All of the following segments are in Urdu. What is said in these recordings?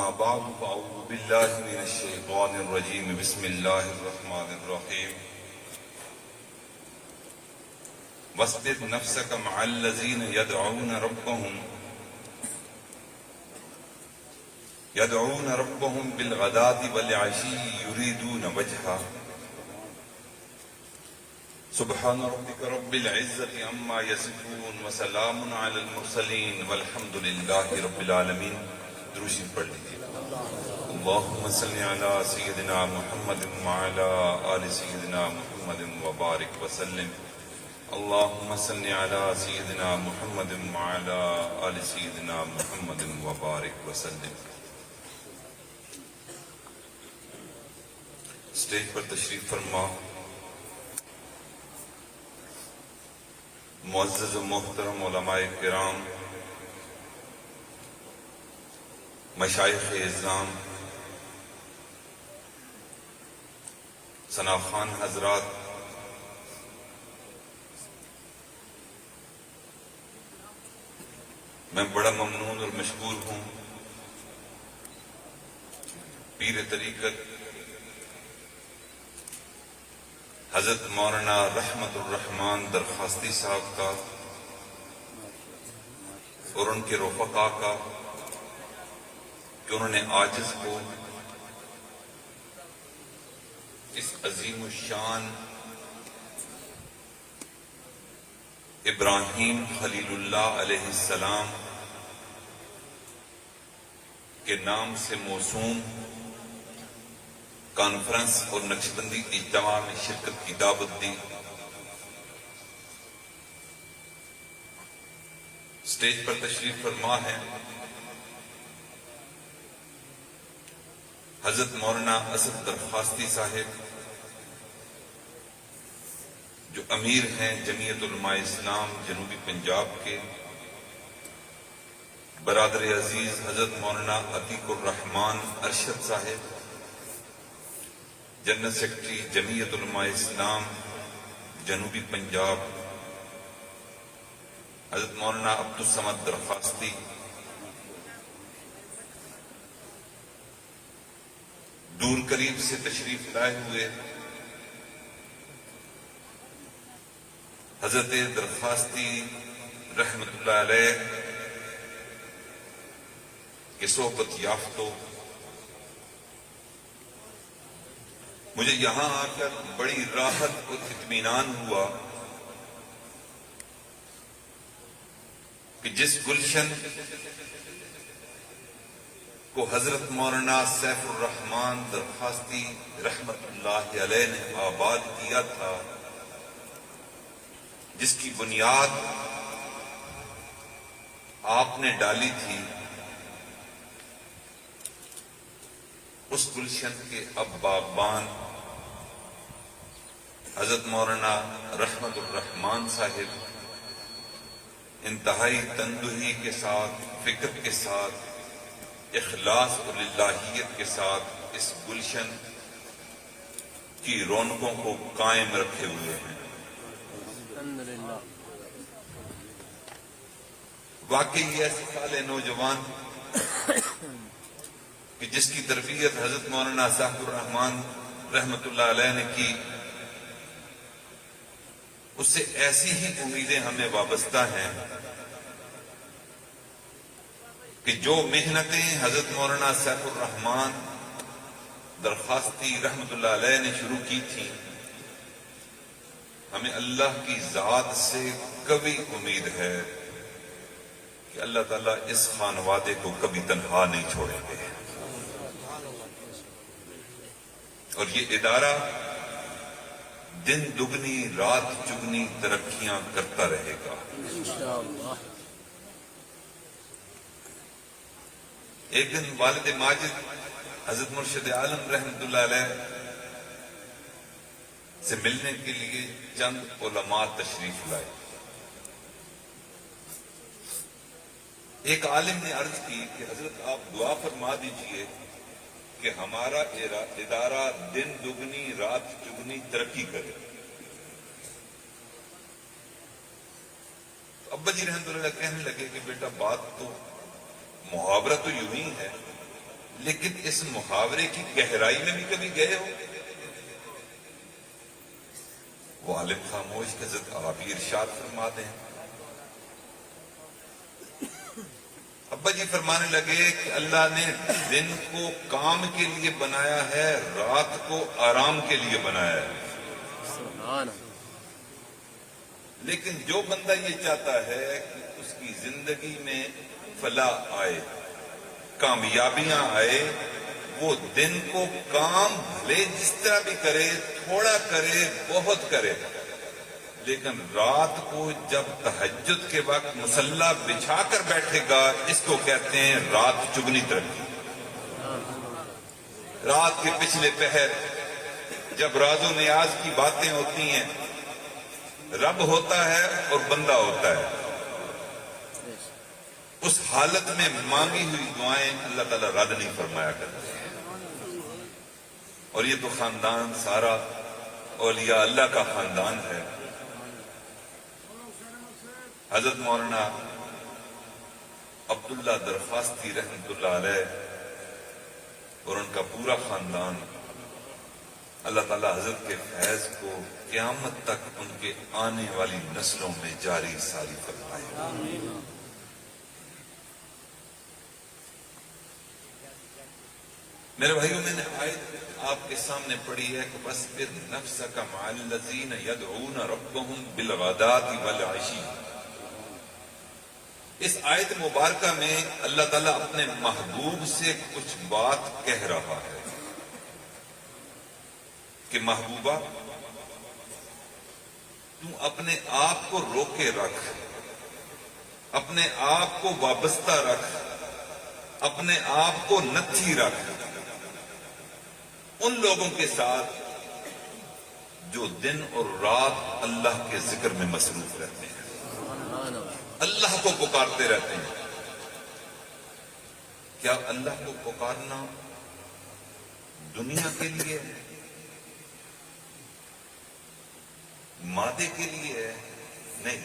أما بعد فأعوذ بالله من الشيطان الرجيم بسم الله الرحمن الرحيم واصبر نفسك مع الذين يدعون ربهم بالغداة والعشي يريدون وجهه سبحان ربك رب العزة عما يصفون وسلام على المرسلين والحمد لله رب العالمين. درود شریف پڑھ لیجیے. اللهم صل على سيدنا محمد وعلى آل سيدنا محمد وبارك وسلم. اللهم صل على سيدنا محمد وعلى آل سيدنا محمد وبارك وسلم. اسٹیج پر تشریف فرما معزز و محترم علماء کرام، مشائخ اعظام، ثنا خوان حضرات، میں بڑا ممنون اور مشکور ہوں پیر طریقت حضرت مولانا رحمت الرحمان درخواستی صاحب کا اور ان کے رفقا کا کہ انہوں نے عاجز کو اس عظیم الشان ابراہیم خلیل اللہ علیہ السلام کے نام سے موسوم کانفرنس اور نقشبندی اجتماع میں شرکت کی دعوت دی. اسٹیج پر تشریف فرما ہے حضرت مولانا اسد درخواستی صاحب جو امیر ہیں جمعیت علماء اسلام جنوبی پنجاب کے، برادر عزیز حضرت مولانا عتیق الرحمان ارشد صاحب جنرل سیکرٹری جمعیت علماء اسلام جنوبی پنجاب، حضرت مولانا عبدالصمد درخواستی، دور قریب سے تشریف لائے ہوئے حضرت درخواستی رحمت اللہ علیہ کے صحبت یافتوں، مجھے یہاں آ کر بڑی راحت اور اطمینان ہوا کہ جس گلشن کو حضرت مولانا سیف الرحمان درخواستی رحمت اللہ علیہ نے آباد کیا تھا، جس کی بنیاد آپ نے ڈالی تھی، اس گلشن کے اب باغبان حضرت مولانا رحمت الرحمان صاحب انتہائی تندہی کے ساتھ، فکر کے ساتھ، اخلاص اور للہیت کے ساتھ اس گلشن کی رونقوں کو قائم رکھے ہوئے ہیں. واقعی یہ ایسے سالے نوجوان کہ جس کی تربیت حضرت مولانا صاحب الرحمان رحمت اللہ علیہ نے کی، اس سے ایسی ہی امیدیں ہمیں وابستہ ہیں کہ جو محنتیں حضرت مولانا صاحب الرحمان درخواستی رحمت اللہ علیہ نے شروع کی تھیں، ہمیں اللہ کی ذات سے کبھی امید ہے کہ اللہ تعالیٰ اس خانوادے کو کبھی تنہا نہیں چھوڑیں گے، اور یہ ادارہ دن دگنی رات چگنی ترقیاں کرتا رہے گا. ایک دن والد ماجد حضرت مرشد عالم رحمت اللہ علیہ سے ملنے کے لیے چند علماء تشریف لائے. ایک عالم نے عرض کی کہ حضرت آپ دعا فرما دیجئے کہ ہمارا ادارہ دن دگنی رات چگنی ترقی کرے. تو ابا جی رحمت اللہ کہنے لگے کہ بیٹا بات تو محاورہ تو یوں ہی ہے لیکن اس محاورے کی گہرائی میں بھی کبھی گئے ہو؟ وہ عالم خاموش حضرت آپ ہی ارشاد فرما دیں. ابا جی فرمانے لگے کہ اللہ نے دن کو کام کے لیے بنایا ہے، رات کو آرام کے لیے بنایا ہے. سبحان لیکن جو بندہ یہ چاہتا ہے کہ اس کی زندگی میں فلاح آئے، کامیابیاں آئے، وہ دن کو کام بھلے جس طرح بھی کرے، تھوڑا کرے بہت کرے، لیکن رات کو جب تہجد کے وقت مصلی بچھا کر بیٹھے گا، اس کو کہتے ہیں رات چگنی ترقی. رات کے پچھلے پہر جب راز و نیاز کی باتیں ہوتی ہیں، رب ہوتا ہے اور بندہ ہوتا ہے، اس حالت میں مانگی ہوئی دعائیں اللہ تعالیٰ رد نہیں فرمایا کرتے. اور یہ تو خاندان سارا اولیاء اللہ کا خاندان ہے. حضرت مولانا عبداللہ درخواستی رحمۃ اللہ علیہ اور ان کا پورا خاندان، اللہ تعالیٰ حضرت کے فیض کو قیامت تک ان کے آنے والی نسلوں میں جاری ساری فرمائے. میرے بھائیوں، میں نے آیت آپ کے سامنے پڑھی ہے کہ وَاصْبِرْ نَفْسَكَ مَعَ الَّذِينَ يَدْعُونَ رَبَّهُمْ بِالْغَدَاةِ وَالْعَشِيِّ. اس آیت مبارکہ میں اللہ تعالیٰ اپنے محبوب سے کچھ بات کہہ رہا ہے کہ محبوبہ، تم اپنے آپ کو روکے رکھ، اپنے آپ کو وابستہ رکھ، اپنے آپ کو نتھی رکھ ان لوگوں کے ساتھ جو دن اور رات اللہ کے ذکر میں مصروف رہتے ہیں، اللہ کو پکارتے رہتے ہیں. کیا اللہ کو پکارنا دنیا کے لیے ہے، مادے کے لیے ہے؟ نہیں.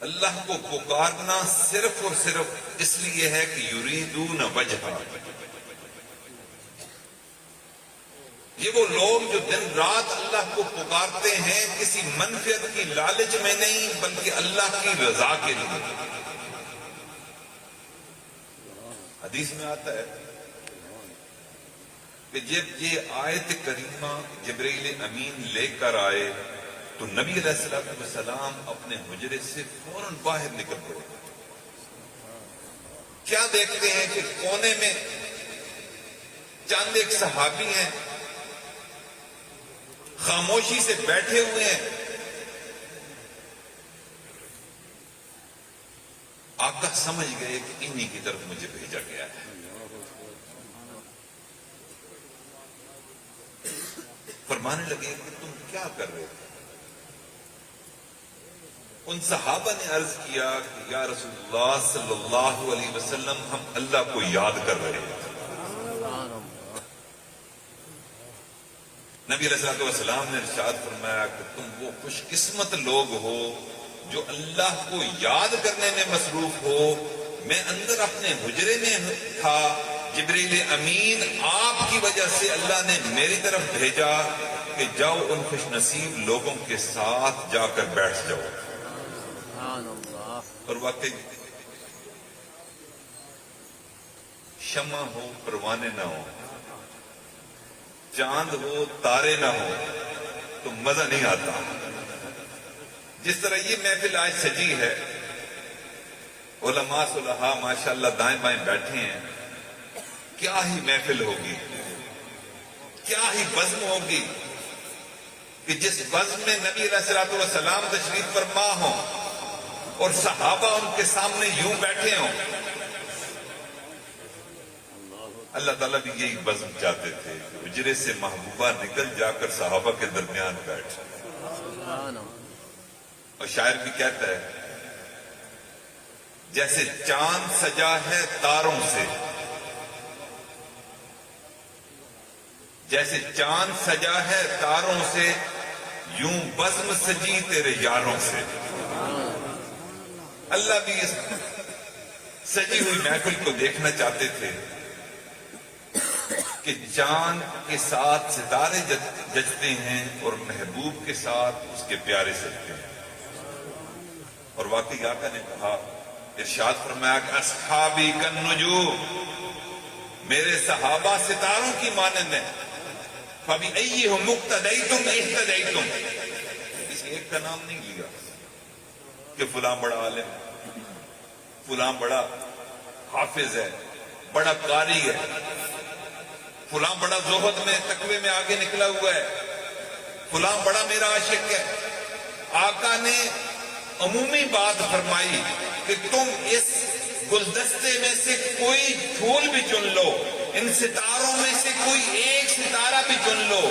اللہ کو پکارنا صرف اور صرف اس لیے ہے کہ یریدون وجہہ. یہ وہ لوگ جو دن رات اللہ کو پکارتے ہیں کسی منفعت کی لالچ میں نہیں، بلکہ اللہ کی رضا کے لیے. حدیث میں آتا ہے کہ جب یہ آیت کریمہ جبرائیل امین لے کر آئے تو نبی علیہ السلام اپنے حجرے سے فوراً باہر نکل پڑے. کیا دیکھتے ہیں کہ کونے میں چند ایک صحابی ہیں، خاموشی سے بیٹھے ہوئے ہیں. آقا سمجھ گئے کہ انہی کی طرف مجھے بھیجا گیا ہے. فرمانے لگے کہ تم کیا کر رہے تھے؟ ان صحابہ نے عرض کیا کہ یا رسول اللہ صلی اللہ علیہ وسلم، ہم اللہ کو یاد کر رہے ہیں. نبی علیہ السلام نے ارشاد فرمایا کہ تم وہ خوش قسمت لوگ ہو جو اللہ کو یاد کرنے میں مصروف ہو. میں اندر اپنے حجرے میں تھا، جبریل امین آپ کی وجہ سے اللہ نے میری طرف بھیجا کہ جاؤ ان خوش نصیب لوگوں کے ساتھ جا کر بیٹھ جاؤ. اور واقعی شمع ہو پروانے نہ ہو، چاند ہو تارے نہ ہو تو مزہ نہیں آتا. جس طرح یہ محفل آج سجی ہے، علماء صلحاء ماشاءاللہ دائیں بائیں بیٹھے ہیں، کیا ہی محفل ہوگی، کیا ہی بزم ہوگی کہ جس بزم میں نبی علیہ السلام تشریف فرما ہوں اور صحابہ ان کے سامنے یوں بیٹھے ہوں. اللہ تعالیٰ بھی یہی بزم چاہتے تھے کہ حجرے سے محبوبہ نکل جا کر صحابہ کے درمیان بیٹھ. اور شاعر بھی کہتا ہے جیسے چاند سجا ہے تاروں سے، جیسے چاند سجا ہے تاروں سے، یوں بزم سجی تیرے یاروں سے. اللہ بھی اس سجی ہوئی محفل کو دیکھنا چاہتے تھے کہ چاند کے ساتھ ستارے جچتے ہیں اور محبوب کے ساتھ اس کے پیارے سجتے ہیں. اور واقعی آقا نے کہا، ارشاد فرمایا کہ اصحابی کالنجوم، میرے صحابہ ستاروں کی مانند ہیں. فَبِأَيِّهِمْ مُقْتَدَيْتُمْ اهْتَدَيْتُمْ. کسی ایک کا نام نہیں لیا کہ فلاں بڑا عالم، فلاں بڑا حافظ ہے، بڑا قاری ہے، فلاں بڑا زہد میں تقوی میں آگے نکلا ہوا ہے، فلاں بڑا میرا عاشق ہے. آقا نے عمومی بات فرمائی کہ تم اس گلدستے میں سے کوئی پھول بھی چن لو، ان ستاروں میں سے کوئی ایک ستارہ بھی چن لو.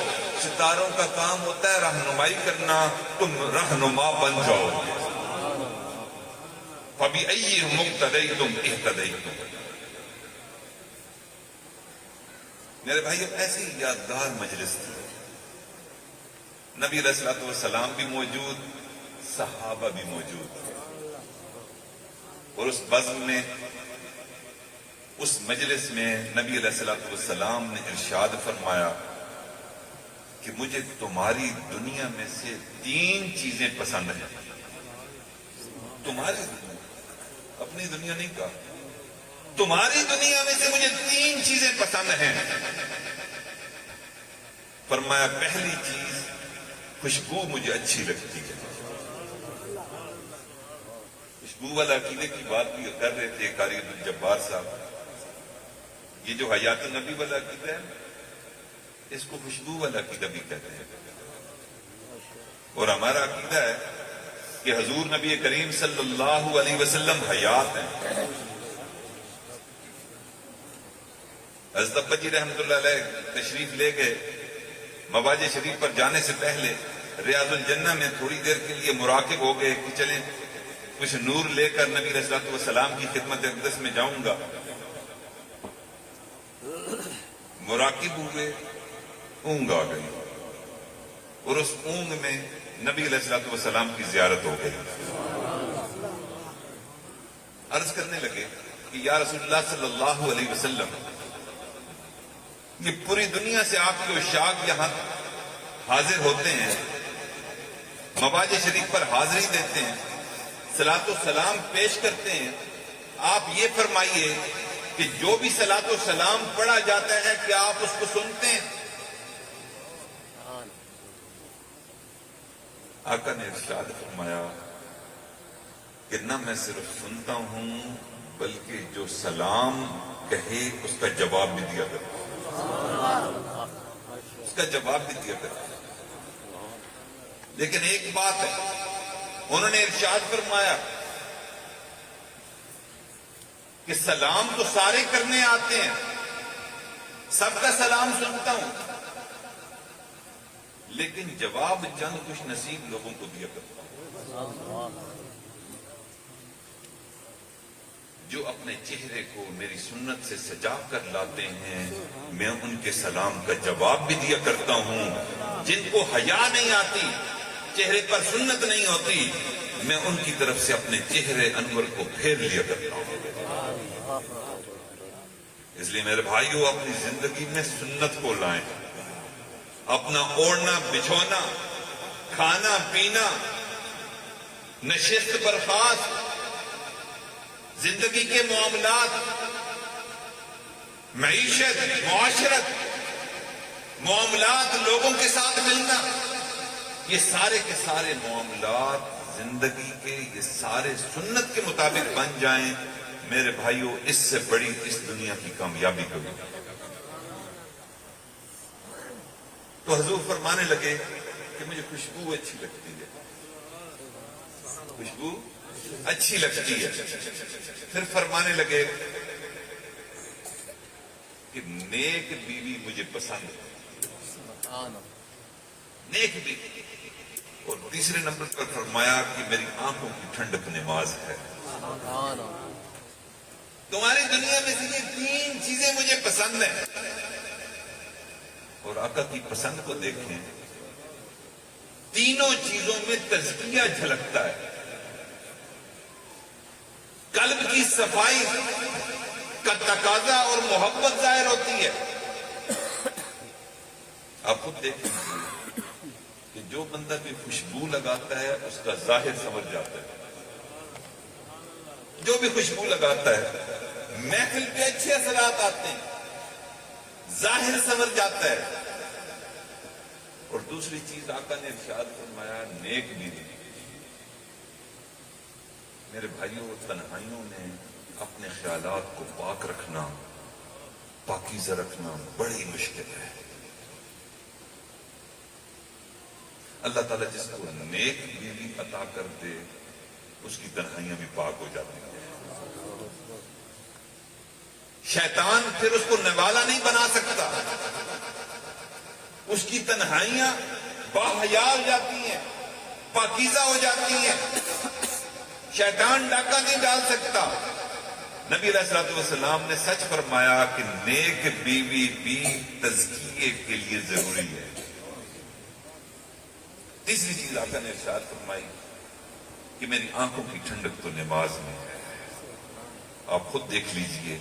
ستاروں کا کام ہوتا ہے رہنمائی کرنا، تم رہنما بن جاؤ. فَبِأَيِّهِمْ مُقْتَدَيْتُمْ اهْتَدَيْتُمْ. میرے بھائیو، ایسی یادگار مجلس تھی. نبی علیہ الصلوۃ والسلام بھی موجود، صحابہ بھی موجود تھے. اور اس بزم میں، اس مجلس میں نبی علیہ الصلوۃ والسلام نے ارشاد فرمایا کہ مجھے تمہاری دنیا میں سے 3 چیزیں پسند ہیں. تمہاری دنیا، اپنی دنیا نہیں کہا، تمہاری دنیا میں سے مجھے 3 چیزیں پسند ہیں. فرمایا پہلی چیز خوشبو مجھے اچھی لگتی ہے. خوشبو والا عقیدے کی بات بھی کر رہے تھے قاری عبدالجبار صاحب. یہ جو حیات النبی والا عقیدہ ہے، اس کو خوشبو والا عقیدہ بھی کہتے ہیں. اور ہمارا عقیدہ ہے کہ حضور نبی کریم صلی اللہ علیہ وسلم حیات ہیں. حضرت ابا جی رحمۃ اللہ علیہ تشریف لے گئے. مواج شریف پر جانے سے پہلے ریاض الجنہ میں تھوڑی دیر کے لیے مراقب ہو گئے کہ چلیں کچھ نور لے کر نبی علیہ الصلوۃ والسلام کی خدمت اقدس میں جاؤں گا. مراقب ہوئے، اونگ آ گئی، اور اس اونگ میں نبی علیہ الصلوۃ والسلام کی زیارت ہو گئی. عرض کرنے لگے کہ یا رسول اللہ صلی اللہ علیہ وسلم، یہ پوری دنیا سے آپ کے عشاق یہاں حاضر ہوتے ہیں، مواج شریف پر حاضری دیتے ہیں، صلاۃ و سلام پیش کرتے ہیں. آپ یہ فرمائیے کہ جو بھی صلاۃ و سلام پڑھا جاتا ہے کیا آپ اس کو سنتے ہیں؟ آقا نے ارشاد فرمایا کہ نہ میں صرف سنتا ہوں بلکہ جو سلام کہے اس کا جواب بھی دیا کرتا ہوں. اس کا جواب بھی دیا کرتا ہوں. لیکن ایک بات ہے، انہوں نے ارشاد فرمایا کہ سلام تو سارے کرنے آتے ہیں، سب کا سلام سنتا ہوں، لیکن جواب چند خوش نصیب لوگوں کو دیا کرتا ہوں جو اپنے چہرے کو میری سنت سے سجا کر لاتے ہیں. میں ان کے سلام کا جواب بھی دیا کرتا ہوں. جن کو حیا نہیں آتی، چہرے پر سنت نہیں ہوتی، میں ان کی طرف سے اپنے چہرے انور کو پھیر لیا کرتا ہوں. اس لیے میرے بھائیو، اپنی زندگی میں سنت کو لائیں. اپنا اوڑھنا بچھونا، کھانا پینا، نشست برخاست، زندگی کے معاملات، معیشت، معاشرت، معاملات، لوگوں کے ساتھ ملنا، یہ سارے کے سارے معاملات زندگی کے یہ سارے سنت کے مطابق بن جائیں. میرے بھائیو، اس سے بڑی اس دنیا کی کامیابی کوئی نہیں. تو حضور فرمانے لگے کہ مجھے خوشبو اچھی لگتی ہے، خوشبو اچھی لگتی ہے. پھر فرمانے لگے کہ نیک بیوی مجھے پسند ہے، نیک بیوی. اور تیسرے نمبر پر فرمایا کہ میری آنکھوں کی ٹھنڈک نماز ہے. تمہاری دنیا میں سے یہ 3 چیزیں مجھے پسند ہیں. اور آقا کی پسند کو دیکھیں، تینوں چیزوں میں تزکیہ جھلکتا ہے. قلب کی صفائی کا تقاضا اور محبت ظاہر ہوتی ہے. آپ خود دیکھیں کہ جو بندہ بھی خوشبو لگاتا ہے اس کا ظاہر سمجھ جاتا ہے. جو بھی خوشبو لگاتا ہے محفل پہ اچھے اثرات آتے ہیں، ظاہر سمجھ جاتا ہے. اور دوسری چیز آقا نے ارشاد فرمایا نیک بیوی. میرے بھائیوں، تنہائیوں میں اپنے خیالات کو پاک رکھنا، پاکیزہ رکھنا بڑی مشکل ہے. اللہ تعالیٰ جس کو نیک بیوی عطا کر دے اس کی تنہائیاں بھی پاک ہو جاتی ہیں. شیطان پھر اس کو نوالا نہیں بنا سکتا. اس کی تنہائیاں باحیا ہو جاتی ہیں، پاکیزہ ہو جاتی ہیں. شیطان ڈاکہ نہیں ڈال سکتا. نبی علیہ الصلوۃ والسلام نے سچ فرمایا کہ نیک بیوی بھی تزکیے کے لیے ضروری ہے. تیسری چیز آقا نے ارشاد فرمائی کہ میری آنکھوں کی ٹھنڈک تو نماز میں ہے. آپ خود دیکھ لیجئے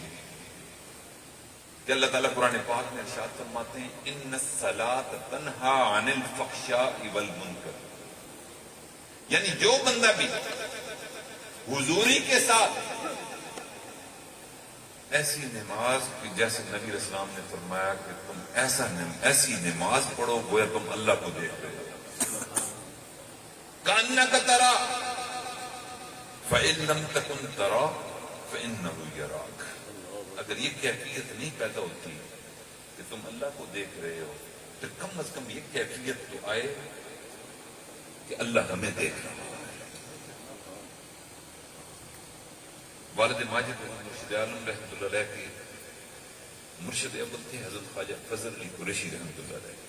کہ اللہ تعالیٰ قرآن پاک میں ارشاد فرماتے ہیں ان الصلاۃ تنہا عن الفحشاء والمنکر. یعنی جو بندہ بھی حضوری کے ساتھ ایسی نماز کی جیسے نبی علیہ السلام نے فرمایا کہ تم ایسی نماز پڑھو گویا تم اللہ کو دیکھ رہے ہو. کأنک ترا فإن لم تکن ترا فإنہ یراک. اگر یہ کیفیت نہیں پیدا ہوتی کہ تم اللہ کو دیکھ رہے ہو تو کم از کم یہ کیفیت تو آئے کہ اللہ ہمیں دیکھ رہا ہے. والد ماجد مرشد عالم رحمۃ اللہ علیہ کی مرشد اول تھے حضرت خواجہ فضل علی قریشی رحمۃ اللہ علیہ.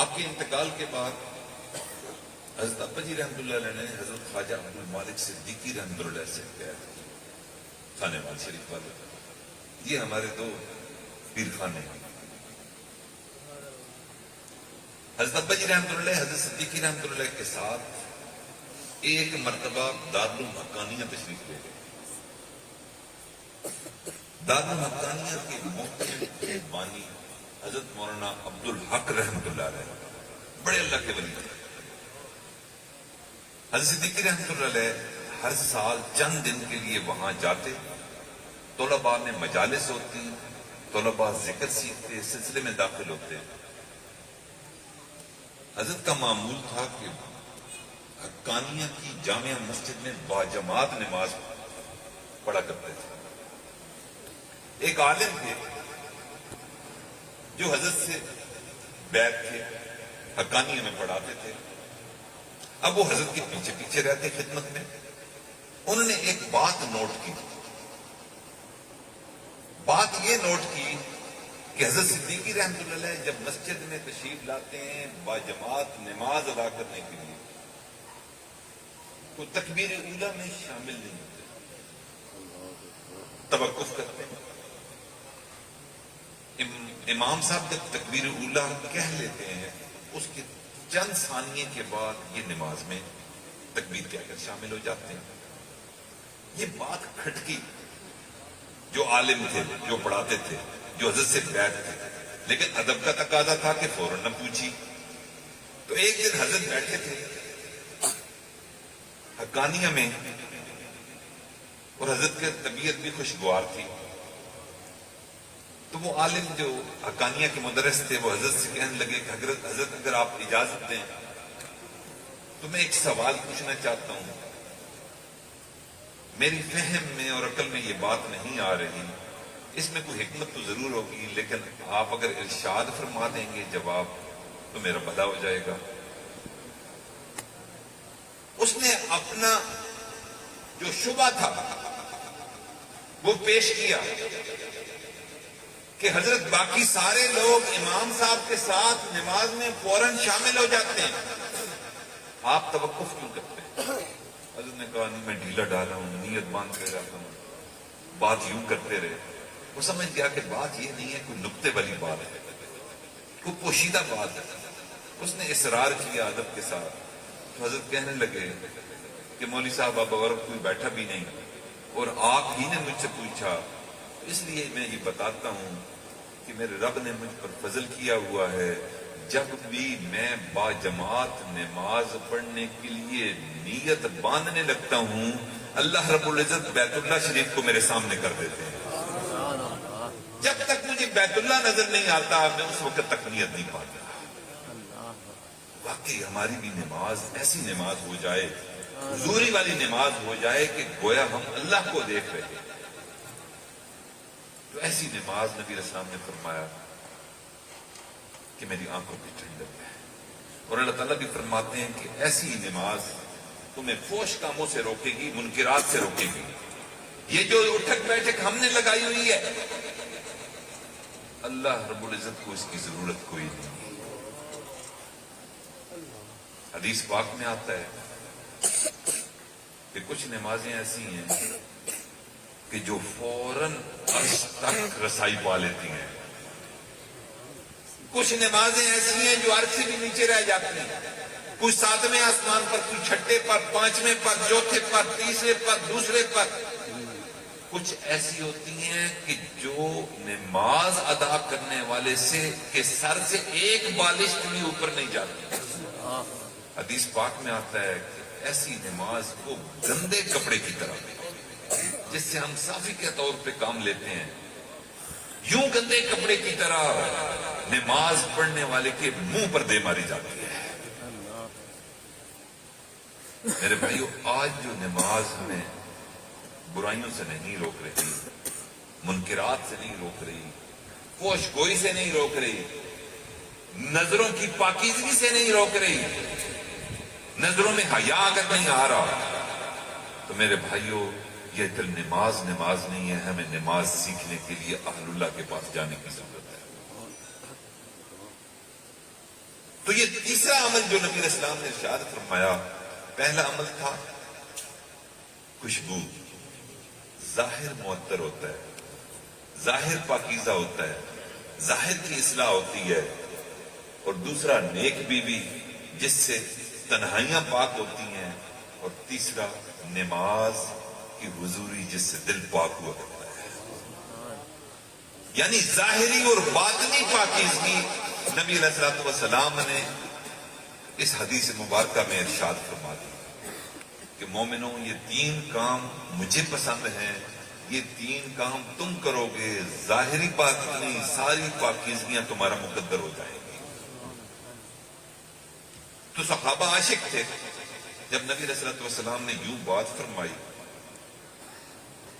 آپ کے انتقال کے بعد حضرت ابا جی رحمۃ اللہ علیہ نے حضرت خواجہ عبد المالک صدیقی رحمۃ اللہ علیہ سے کہا خانے وال شریف والے. یہ ہمارے دو پیر خانے ہیں. حضرت ابا جی رحمۃ اللہ علیہ حضرت صدیقی رحمۃ اللہ علیہ کے ساتھ ایک مرتبہ دارالحقانیہ تشریف لے گئے. دارالحقانیہ کے محترم بانی حضرت مولانا عبد الحق رحمۃ اللہ علیہ بڑے اللہ کے ولی. حضرت صدیقی رحمۃ اللہ علیہ ہر سال چند دن کے لیے وہاں جاتے. طلباء میں مجالس ہوتی، طلباء ذکر سیکھتے، سلسلے میں داخل ہوتے. حضرت کا معمول تھا کہ حقانیہ کی جامع مسجد میں باجماعت نماز پڑھا کرتے تھے. ایک عالم تھے جو حضرت سے بیعت تھے، حقانیہ میں پڑھاتے تھے. اب وہ حضرت کے پیچھے پیچھے رہتے خدمت میں. انہوں نے ایک بات نوٹ کی. بات یہ نوٹ کی کہ حضرت صدیقی رحمۃ اللہ علیہ جب مسجد میں تشریف لاتے ہیں باجماعت نماز ادا کرنے کے لیے تو تکبیر اولیٰ میں شامل نہیں ہوتے، توقف کرتے ہیں. امام صاحب جب تکبیر اولیٰ کہہ لیتے ہیں اس کے چند ثانیے کے بعد یہ نماز میں تکبیر کہہ کر شامل ہو جاتے ہیں. یہ بات کھٹکی. جو عالم تھے، جو پڑھاتے تھے، جو حضرت سے بیعت تھے، لیکن ادب کا تقاضا تھا کہ فوراً نہ پوچھی. تو ایک دن حضرت بیٹھے تھے حقانیہ میں اور حضرت کی طبیعت بھی خوشگوار تھی. تو وہ عالم جو حقانیہ کے مدرس تھے وہ حضرت سے کہنے لگے کہ حضرت اگر آپ اجازت دیں تو میں ایک سوال پوچھنا چاہتا ہوں. میری فہم میں اور عقل میں یہ بات نہیں آ رہی، اس میں کوئی حکمت تو ضرور ہوگی، لیکن آپ اگر ارشاد فرما دیں گے جواب تو میرا بھلا ہو جائے گا. اس نے اپنا جو شبہ تھا وہ پیش کیا کہ حضرت باقی سارے لوگ امام صاحب کے ساتھ نماز میں فوراً شامل ہو جاتے ہیں، آپ توقف کیوں کرتے ہیں؟ حضرت نے کہا نہیں، میں ڈھیلا ڈالا ہوں، نیت باندھ کے رہتا ہوں. بات یوں کرتے رہے. وہ سمجھ گیا کہ بات یہ نہیں ہے کوئی نکتے والی بات ہے، کوئی پوشیدہ بات ہے. اس نے اصرار کیا ادب کے ساتھ. تو حضرت کہنے لگے کہ مولوی صاحب اب اور کوئی بیٹھا بھی نہیں اور آپ ہی نے مجھ سے پوچھا، اس لیے میں یہ بتاتا ہوں کہ میرے رب نے مجھ پر فضل کیا ہوا ہے، جب بھی میں باجماعت نماز پڑھنے کے لیے نیت باندھنے لگتا ہوں، اللہ رب العزت بیت اللہ شریف کو میرے سامنے کر دیتے ہیں۔ جب تک مجھے بیت اللہ نظر نہیں آتا میں اس وقت تک نیت نہیں پاتا۔ واقعی ہماری بھی نماز ایسی نماز ہو جائے، حضوری والی نماز ہو جائے کہ گویا ہم اللہ کو دیکھ رہے ہیں۔ تو ایسی نماز نبی علیہ السلام نے فرمایا کہ میری آنکھوں کی ٹھنڈک ہے، اور اللہ تعالیٰ بھی فرماتے ہیں کہ ایسی نماز تمہیں فوش کاموں سے روکے گی، منکرات سے روکے گی۔ یہ جو اٹھک بیٹھک ہم نے لگائی ہوئی ہے، اللہ رب العزت کو اس کی ضرورت کوئی نہیں۔ حدیث پاک میں آتا ہے کہ کچھ نمازیں ایسی ہیں کہ جو فوراً عرش تک رسائی پا لیتی ہیں، کچھ نمازیں ایسی ہیں جو عرش سے بھی نیچے رہ جاتی ہیں، کچھ ساتویں آسمان پر، کچھ چھٹے پر، پانچویں پر، چوتھے پر، تیسرے پر، دوسرے پر۔ کچھ ایسی ہوتی ہیں کہ جو نماز ادا کرنے والے سے کے سر سے ایک بالشت بھی اوپر نہیں جاتی۔ حدیث پاک میں آتا ہے کہ ایسی نماز کو گندے کپڑے کی طرح، جس سے ہم صافی کے طور پہ کام لیتے ہیں، یوں گندے کپڑے کی طرح نماز پڑھنے والے کے منہ پر دے ماری جاتی ہے۔ میرے بھائیو، آج جو نماز ہمیں برائیوں سے نہیں روک رہی، منکرات سے نہیں روک رہی، فحش گوئی سے نہیں روک رہی، نظروں کی پاکیزگی سے نہیں روک رہی، نظروں میں حیا اگر نہیں آ رہا، تو میرے بھائیو یہ دل نماز نہیں ہے۔ ہمیں نماز سیکھنے کے لیے اہل اللہ کے پاس جانے کی ضرورت ہے۔ تو یہ تیسرا عمل جو نبی علیہ السلام نے ارشاد فرمایا، پہلا عمل تھا خوشبو، ظاہر معطر ہوتا ہے، ظاہر پاکیزہ ہوتا ہے، ظاہر کی اصلاح ہوتی ہے، اور دوسرا نیک بیوی جس سے تنہائیاں پاک ہوتی ہیں، اور تیسرا نماز کی حضوری جس سے دل پاک ہوا کرتا ہے۔ یعنی ظاہری اور باطنی پاکیزگی نبی علیہ الصلوۃ والسلام نے اس حدیث مبارکہ میں ارشاد فرما دی کہ مومنوں، یہ تین کام مجھے پسند ہیں، یہ تین کام تم کرو گے، ظاہری باطنی ساری پاکیزگیاں تمہارا مقدر ہو جائیں گی۔ تو صحابہ عاشق تھے۔ جب نبی علیہ الصلوۃ والسلام نے یوں بات فرمائی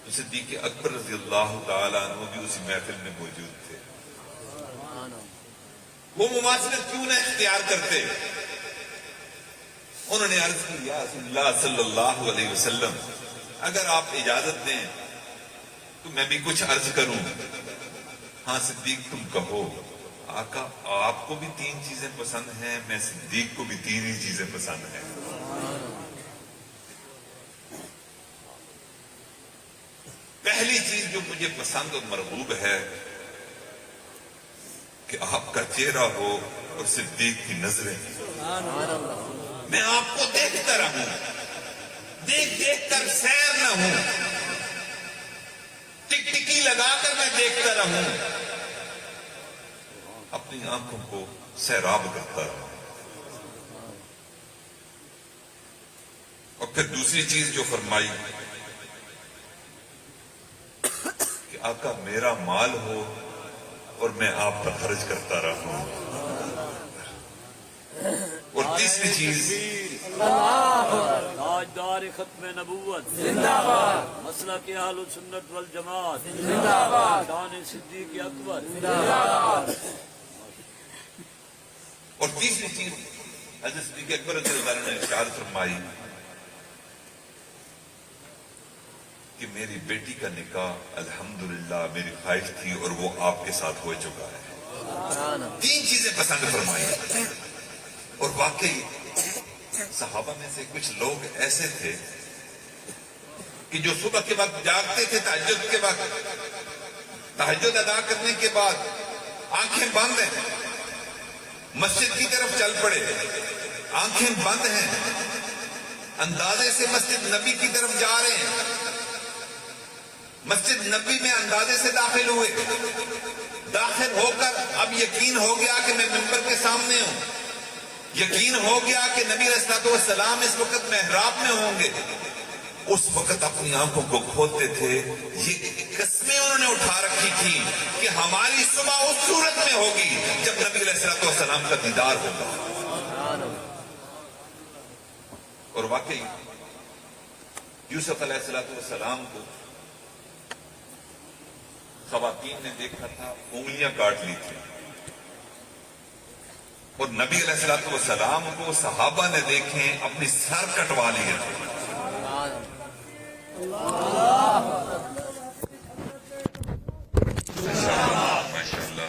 تو صدیق اکبر رضی اللہ تعالیٰ عنہ بھی اسی محفل میں موجود تھے۔ وہ مماثلت کیوں نہ اختیار کرتے؟ انہوں نے عرض کی، یا رسول اللہ صلی اللہ علیہ وسلم، اگر آپ اجازت دیں تو میں بھی کچھ عرض کروں۔ ہاں صدیق تم کہو۔ آقا آپ کو بھی تین چیزیں پسند ہیں، میں صدیق کو بھی تین ہی چیزیں پسند ہیں۔ پہلی چیز جو مجھے پسند اور مرغوب ہے کہ آپ کا چہرہ ہو اور صدیق کی نظریں، میں آپ کو دیکھتا رہوں، دیکھ کر سیر نہ ہوں، ٹکٹکی لگا کر میں دیکھتا رہوں، اپنی آنکھوں کو سیراب کرتا رہوں۔ اور پھر دوسری چیز جو فرمائی کہ آقا میرا مال ہو اور میں آپ پر خرچ کرتا رہوں۔ اور تیسری چیز تاجدار ختم نبوت زندہ باد، مسلک اہل سنت والجماعت زندہ باد، شان صدیق اکبر زندہ باد۔ اور تیسری چیز حضرت صدیق اکبر رضی اللہ عنہ نے ارشاد فرمائی کہ میری بیٹی کا نکاح الحمدللہ میری خواہش تھی اور وہ آپ کے ساتھ ہو چکا ہے۔ تین چیزیں پسند فرمائی۔ اور واقعی صحابہ میں سے کچھ لوگ ایسے تھے کہ جو صبح کے وقت جاگتے تھے، تہجد کے وقت، تہجد ادا کرنے کے بعد آنکھیں بند ہیں، مسجد کی طرف چل پڑے، آنکھیں بند ہیں، اندازے سے مسجد نبی کی طرف جا رہے ہیں، مسجد نبی میں اندازے سے داخل ہوئے، داخل ہو کر اب یقین ہو گیا کہ میں ممبر کے سامنے ہوں، یقین ہو گیا کہ نبی علیہ الصلوۃ والسلام اس وقت محراب میں ہوں گے، اس وقت اپنی آنکھوں کو کھولتے تھے، یہ قسمیں انہوں نے اٹھا رکھی تھی کہ ہماری صبح اس صورت میں ہوگی جب نبی علیہ الصلوۃ والسلام کا دیدار ہوگا۔ اور واقعی یوسف علیہ السلام کو خواتین نے دیکھا تھا، انگلیاں کاٹ لی تھی، اور نبی علیہ السلام کو صحابہ نے دیکھیں اپنی سر کٹوا لیے تھے۔ ماشاءاللہ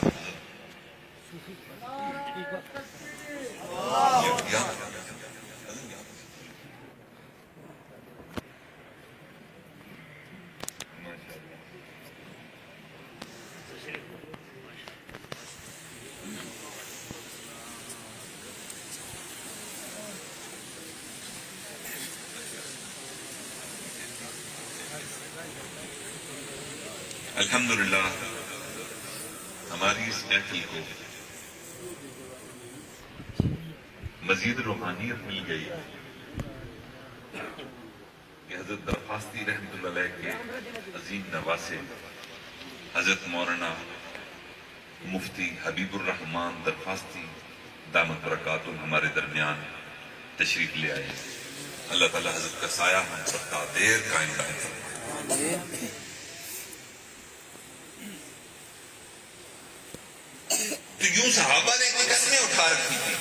الحمدللہ ہماری اس محفل کو مزید روحانیت مل گئی کہ حضرت درخواستی رحمۃ اللہ علیہ کے عظیم نواسے حضرت مولانا مفتی حبیب الرحمان درخواستی دامت برکاتہ ہمارے درمیان تشریف لے آئے۔ اللہ تعالیٰ حضرت کا سایہ ہم پر تا دیر قائم رہے۔ تو یوں صحابہ نے اتنی قسمیں اٹھا رکھی تھی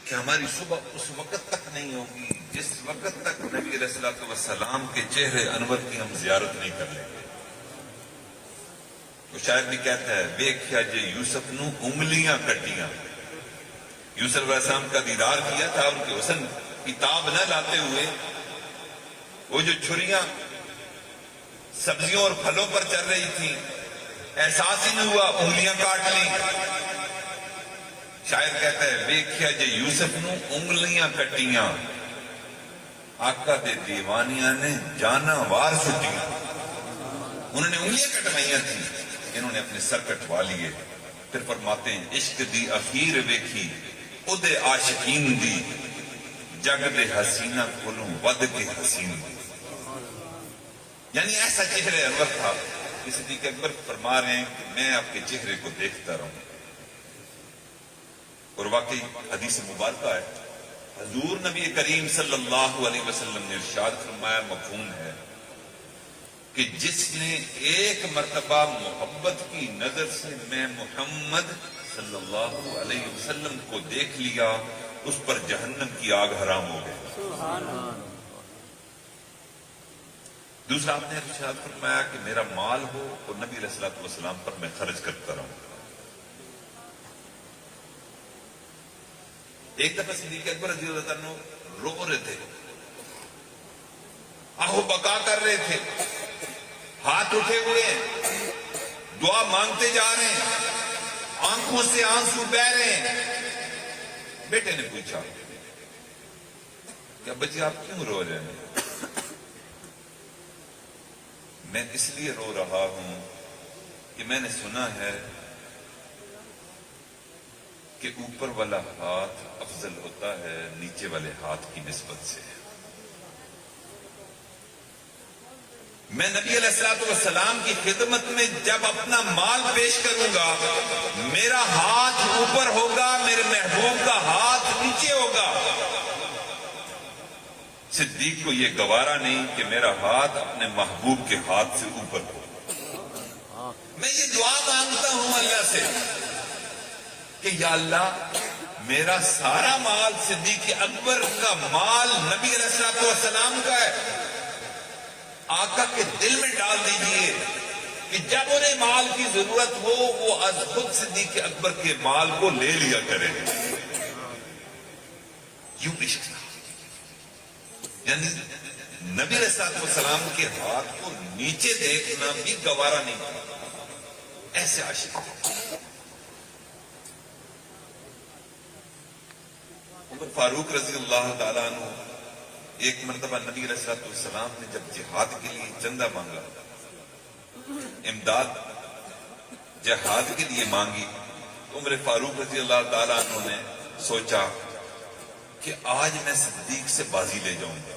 کہ ہماری صبح اس وقت تک نہیں ہوگی جس وقت تک نبی علیہ الصلوۃ والسلام کے چہرے انور کی ہم زیارت نہیں کر لیں گے۔ وہ شاعر بھی کہتا ہے، ویکھیا جے یوسف نو انگلیاں کٹیاں۔ یوسف علیہ السلام کا دیدار کیا تھا، ان کے حسن کتاب نہ لاتے ہوئے وہ جو چھریاں سبزیوں اور پھلوں پر چل رہی تھی، احساس ہی نہیں ہوا، انگلیاں کاٹ لی۔ شاعر کہتا ہے، ویکھیا جے یوسف نو انگلیاں کٹیاں، آقا دے دیوانیاں نے جانا وار سٹیاں۔ انہوں نے انگلیاں کٹوائیاں تھیں، انہوں نے اپنے سر کٹوا لیے۔ پھر فرماتے ہیں، عشق دی اخیر ویکھی اودے عاشقین دی، جگ دے حسینہ کولوں ود کے حسین دی۔ یعنی ایسا چہرے انور تھا کہ صدیق اکبر فرما رہے ہیں کہ میں آپ کے چہرے کو دیکھتا رہوں۔ اور واقعی حدیث مبارکہ ہے، حضور نبی کریم صلی اللہ علیہ وسلم نے ارشاد فرمایا، مفہوم ہے کہ جس نے ایک مرتبہ محبت کی نظر سے میں محمد صلی اللہ علیہ وسلم کو دیکھ لیا، اس پر جہنم کی آگ حرام ہو گئی۔ دوسرا آپ نے ارشاد فرمایا کہ میرا مال ہو اور نبی علیہ الصلوۃ والسلام پر میں خرچ کرتا رہوں۔ ایک دفعہ صدیق اکبر رضی اللہ عنہ رو رہے تھے، آہو بکا کر رہے تھے، ہاتھ اٹھے ہوئے ہیں، دعا مانگتے جا رہے ہیں، آنکھوں سے آنسو بہ رہے ہیں۔ بیٹے نے پوچھا کہ بچے آپ کیوں رو رہے ہیں؟ میں اس لیے رو رہا ہوں کہ میں نے سنا ہے کہ اوپر والا ہاتھ افضل ہوتا ہے نیچے والے ہاتھ کی نسبت سے۔ میں نبی علیہ الصلوۃ والسلام کی خدمت میں جب اپنا مال پیش کروں گا، میرا ہاتھ اوپر ہوگا، میرے محبوب کا ہاتھ نیچے ہوگا۔ صدیق کو یہ گوارا نہیں کہ میرا ہاتھ اپنے محبوب کے ہاتھ سے اوپر ہو۔ میں یہ دعا مانگتا ہوں اللہ سے کہ یا اللہ، میرا سارا مال صدیق اکبر کا مال نبی علیہ الصلوۃ والسلام کا ہے، آقا کے دل میں ڈال دیجئے کہ جب انہیں مال کی ضرورت ہو وہ از خود صدیق اکبر کے مال کو لے لیا کرے۔ یوں عشق تھا، یعنی نبی علیہ الصلوۃ والسلام کے ہاتھ کو نیچے دیکھنا بھی گوارا نہیں تھا، ایسے عاشق تھے۔ عمر فاروق رضی اللہ تعالیٰ عنہ ایک مرتبہ نبی علیہ الصلوۃ والسلام نے جب جہاد کے لیے چندہ مانگا، امداد جہاد کے لیے مانگی، عمر فاروق رضی اللہ تعالیٰ عنہ نے سوچا کہ آج میں صدیق سے بازی لے جاؤں گا.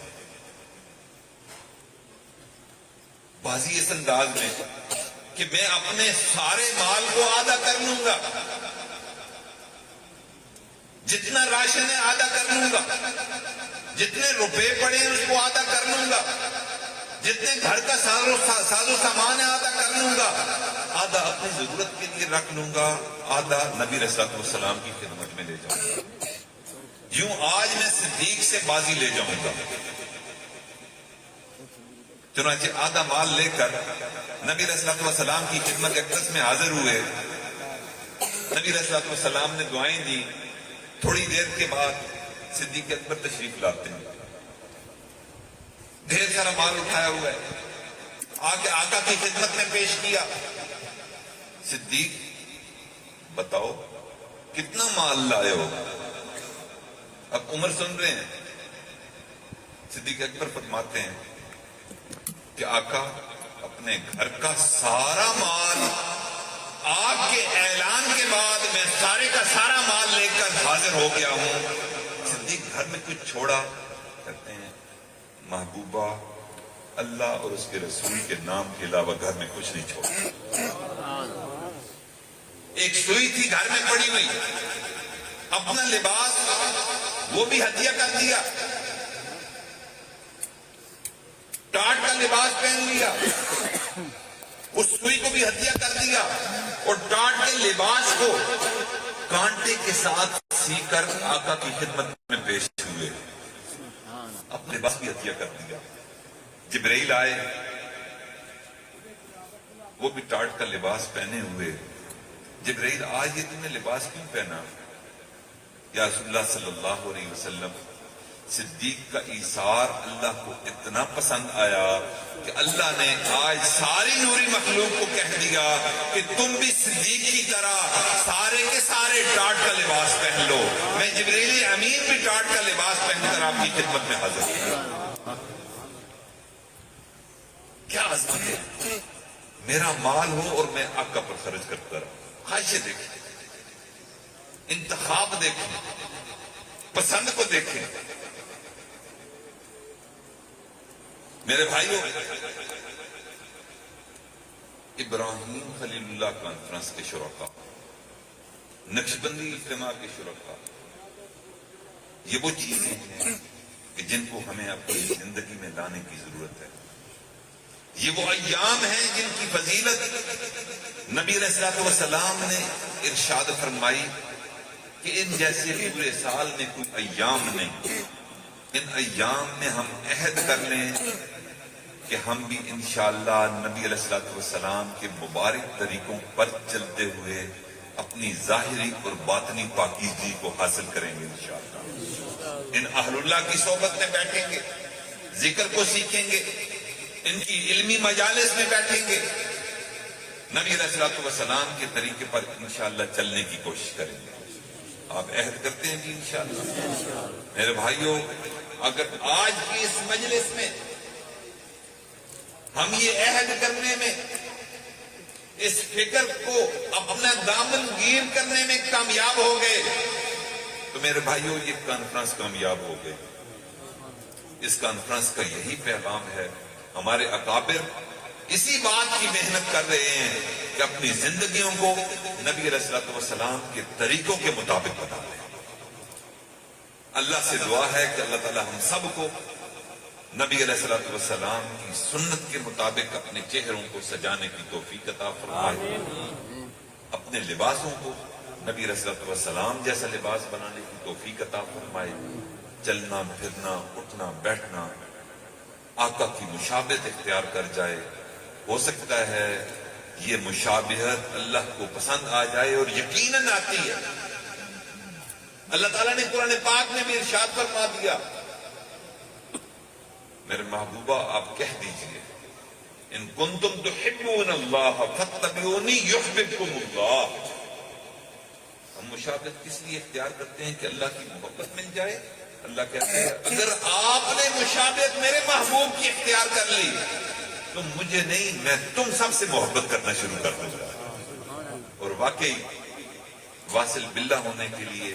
بازی اس انداز میں کہ میں اپنے سارے مال کو آدھا کر لوں گا، جتنا راشن ہے آدھا کر لوں گا، جتنے روپے پڑے ہیں اس کو آدھا کر لوں گا، جتنے گھر کا ساز و سامان ہے آدھا کر لوں گا، آدھا اپنی ضرورت کے لیے رکھ لوں گا، آدھا نبی علیہ الصلوۃ والسلام کی خدمت میں لے جاؤں گا. یوں آج میں صدیق سے بازی لے جاؤں گا. چنانچہ آدھا مال لے کر نبی علیہ الصلوۃ والسلام کی خدمت اقدس میں حاضر ہوئے. نبی علیہ الصلوۃ والسلام نے دعائیں دی. تھوڑی دیر کے بعد صدیق اکبر تشریف لاتے ہیں. ڈھیر سارا مال اٹھایا ہوا ہے، آگے آقا کی خدمت میں پیش کیا. صدیق بتاؤ کتنا مال لائے ہو؟ اب عمر سن رہے ہیں. صدیق اکبر فرماتے ہیں کہ آقا اپنے گھر کا سارا مال آپ کے اعلان کے بعد میں سارے کا سارا مال لے کر حاضر ہو گیا ہوں. صدیق گھر میں کچھ چھوڑا؟ کہتے ہیں محبوبہ اللہ اور اس کے رسول کے نام کے علاوہ گھر میں کچھ نہیں چھوڑا. ایک سوئی تھی گھر میں پڑی ہوئی، اپنا لباس وہ بھی ہدیہ کر دیا، ٹاٹ کا لباس پہن لیا، اس سوئی کو بھی ہدیہ کر دیا، اور ٹاٹ کے لباس کو کانٹے کے ساتھ سی کر آقا کی خدمت میں پیش ہوئے. اپنے لباس بھی ہدیہ کر دیا. جبرائیل آئے، وہ بھی ٹاٹ کا لباس پہنے ہوئے. جبرائیل آج یہ تم نے لباس کیوں پہنا؟ یا رسول اللہ صلی اللہ علیہ وسلم صدیق کا ایثار اللہ کو اتنا پسند آیا کہ اللہ نے آج ساری نوری مخلوق کو کہہ دیا کہ تم بھی صدیق کی طرح سارے کے سارے ٹاٹ کا لباس پہن لو. میں جبریل امین بھی ٹاٹ کا لباس پہن کر آپ کی خدمت میں حاضر ہوں. کیا عظمت ہے! میرا مال ہو اور میں آقا پر خرچ کرتا رہا. خواہشیں دیکھیں، انتخاب دیکھیں، پسند کو دیکھیں. میرے بھائیوں، ابراہیم خلیل اللہ کانفرنس کے شرکا، نقشبندی اجتماع کے شرکا، یہ وہ چیزیں ہیں کہ جن کو ہمیں اپنی زندگی میں لانے کی ضرورت ہے. یہ وہ ایام ہیں جن کی فضیلت نبی علیہ الصلوۃ والسلام نے ارشاد فرمائی کہ ان جیسے پورے سال میں کوئی ایام نہیں. ان ایام میں ہم عہد کر لیں کہ ہم بھی انشاءاللہ نبی علیہ الصلوۃ والسلام کے مبارک طریقوں پر چلتے ہوئے اپنی ظاہری اور باطنی پاکیزگی کو حاصل کریں گے انشاءاللہ. ان اہل اللہ کی صحبت میں بیٹھیں گے، ذکر کو سیکھیں گے، ان کی علمی مجالس میں بیٹھیں گے، نبی علیہ الصلوۃ والسلام کے طریقے پر انشاءاللہ چلنے کی کوشش کریں گے. آپ عہد کرتے ہیں جی انشاءاللہ؟ میرے بھائیوں، اگر آج کی اس مجلس میں ہم یہ عہد کرنے میں، اس فکر کو اپنا دامن گیر کرنے میں کامیاب ہو گئے تو میرے بھائیوں یہ کانفرنس کامیاب ہو گئی. اس کانفرنس کا یہی پیغام ہے. ہمارے اکابر اسی بات کی محنت کر رہے ہیں کہ اپنی زندگیوں کو نبی علیہ الصلوۃ والسلام کے طریقوں کے مطابق بنا لیں. اللہ سے دعا ہے کہ اللہ تعالی ہم سب کو نبی علیہ الصلوۃ والسلام کی سنت کے مطابق اپنے چہروں کو سجانے کی توفیق عطا فرمائے. اپنے لباسوں کو نبی علیہ الصلوۃ والسلام جیسا لباس بنانے کی توفیق عطا فرمائے. چلنا پھرنا، اٹھنا بیٹھنا آقا کی مشابہت اختیار کر جائے. ہو سکتا ہے یہ مشابہت اللہ کو پسند آ جائے، اور یقیناً آتی ہے. اللہ تعالیٰ نے قرآن پاک میں بھی ارشاد فرما دیا، میرے محبوبہ آپ کہہ دیجئے ان کنتم تحبون اللہ فاتبعونی یحببکم اللہ. ہم مشابہت کس لیے اختیار کرتے ہیں؟ کہ اللہ کی محبت مل جائے. اللہ کہتے ہیں اگر آپ نے مشابہت میرے محبوب کی اختیار کر لی تو مجھے نہیں، میں تم سب سے محبت کرنا شروع کر دوں گا. واقعی واصل باللہ ہونے کے لیے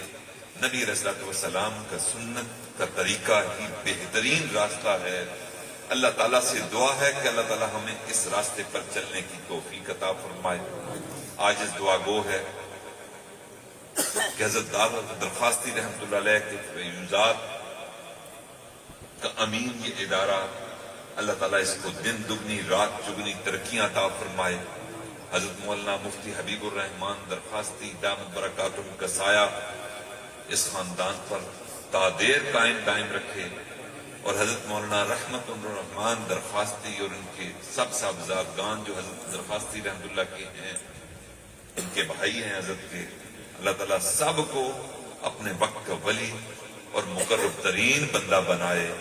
نبی علیہ الصلوۃ والسلام کا سنت کا طریقہ ہی بہترین راستہ ہے۔ اللہ تعالیٰ سے دعا ہے کہ اللہ تعالیٰ ہمیں اس راستے پر چلنے کی توفیق عطا فرمائے۔ آج اس دعا گو ہے کہ حضرت دعوت درخواستی رحمۃ اللہ علیہ کے فیوزات کا امین یہ ادارہ، اللہ تعالیٰ اس کو دن دگنی رات چگنی ترقیاں عطا فرمائے۔ حضرت مولانا مفتی حبیب الرحمان درخواستی دامت برکاتہم کا سایہ اس خاندان پر تادیر قائم دائم رکھے، اور حضرت مولانا رحمت الرحمان درخواستی اور ان کے سب صاحبزادگان جو حضرت درخواستی رحمۃ اللہ کے ہیں، ان کے بھائی ہیں حضرت کے، اللہ تعالیٰ سب کو اپنے وقت کا ولی اور مقرب ترین بندہ بنائے۔